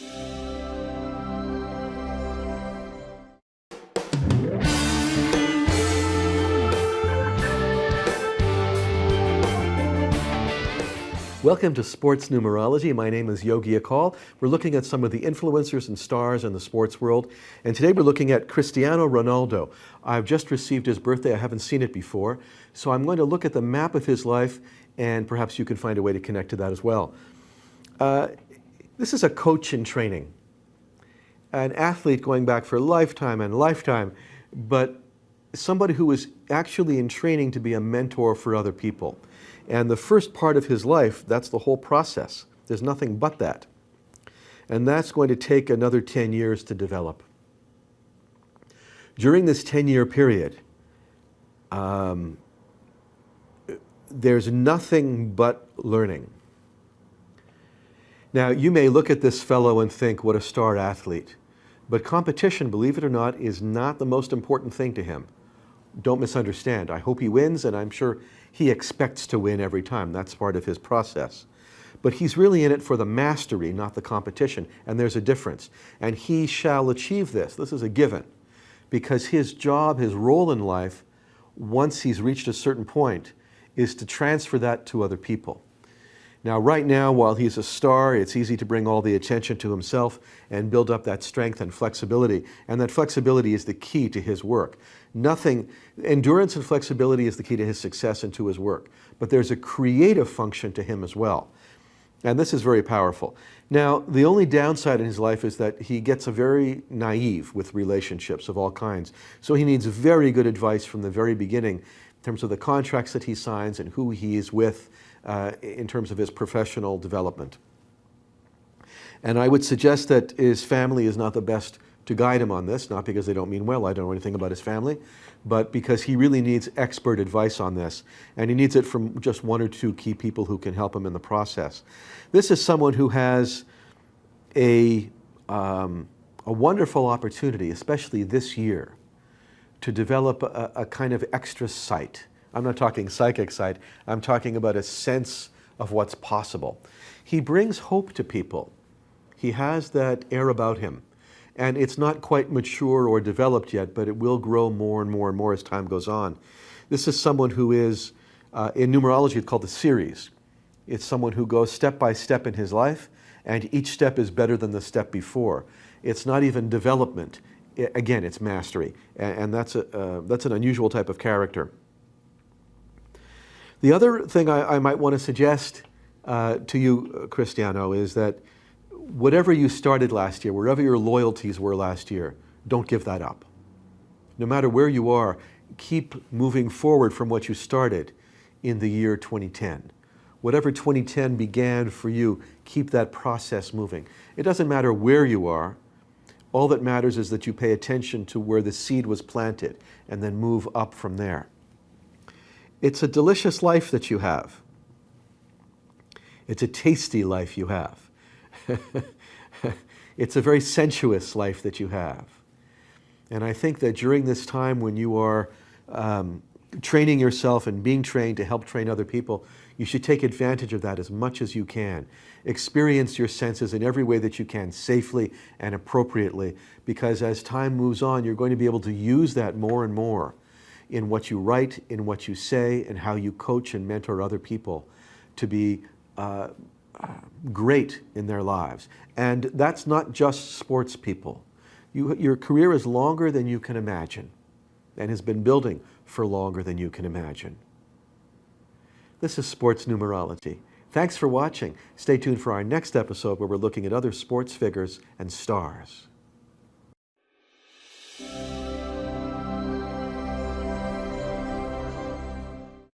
Welcome to Sports Numerology. My name is Yogi AKal. We're looking at some of the influencers and stars in the sports world. And today we're looking at Cristiano Ronaldo. I've just received his birthday. I haven't seen it before. So I'm going to look at the map of his life, and perhaps you can find a way to connect to that as well. This is a coach in training, an athlete going back for lifetime and lifetime, but somebody who is actually in training to be a mentor for other people. And the first part of his life, that's the whole process. There's nothing but that. And that's going to take another 10 years to develop. During this 10-year period, there's nothing but learning. Now, you may look at this fellow and think, what a star athlete. But competition, believe it or not, is not the most important thing to him. Don't misunderstand. I hope he wins, and I'm sure he expects to win every time. That's part of his process. But he's really in it for the mastery, not the competition. And there's a difference. And he shall achieve this. This is a given. Because his job, his role in life, once he's reached a certain point, is to transfer that to other people. Now, right now, while he's a star, it's easy to bring all the attention to himself and build up that strength and flexibility. And that flexibility is the key to his work. Endurance and flexibility is the key to his success and to his work. But there's a creative function to him as well. And this is very powerful. Now, the only downside in his life is that he gets very naive with relationships of all kinds. So he needs very good advice from the very beginning in terms of the contracts that he signs and who he is with, in terms of his professional development. And I would suggest that his family is not the best to guide him on this, not because they don't mean well, I don't know anything about his family, but because he really needs expert advice on this. And he needs it from just one or two key people who can help him in the process. This is someone who has a wonderful opportunity, especially this year, to develop a kind of extra sight. I'm not talking psychic sight, I'm talking about a sense of what's possible. He brings hope to people. He has that air about him. And it's not quite mature or developed yet, but it will grow more and more and more as time goes on. This is someone who is, in numerology, it's called the series. It's someone who goes step by step in his life, and each step is better than the step before. It's not even development. Again, it's mastery. And that's an unusual type of character. The other thing I might want to suggest to you, Cristiano, is that whatever you started last year, wherever your loyalties were last year, don't give that up. No matter where you are, keep moving forward from what you started in the year 2010. Whatever 2010 began for you, keep that process moving. It doesn't matter where you are. All that matters is that you pay attention to where the seed was planted and then move up from there. It's a delicious life that you have. It's a tasty life you have. It's a very sensuous life that you have. And I think that during this time when you are training yourself and being trained to help train other people, you should take advantage of that as much as you can. Experience your senses in every way that you can, safely and appropriately, because as time moves on, you're going to be able to use that more and more in what you write, in what you say, and how you coach and mentor other people to be great in their lives. And that's not just sports people. Your career is longer than you can imagine and has been building for longer than you can imagine. This is Sports Numerology. Thanks for watching. Stay tuned for our next episode where we're looking at other sports figures and stars.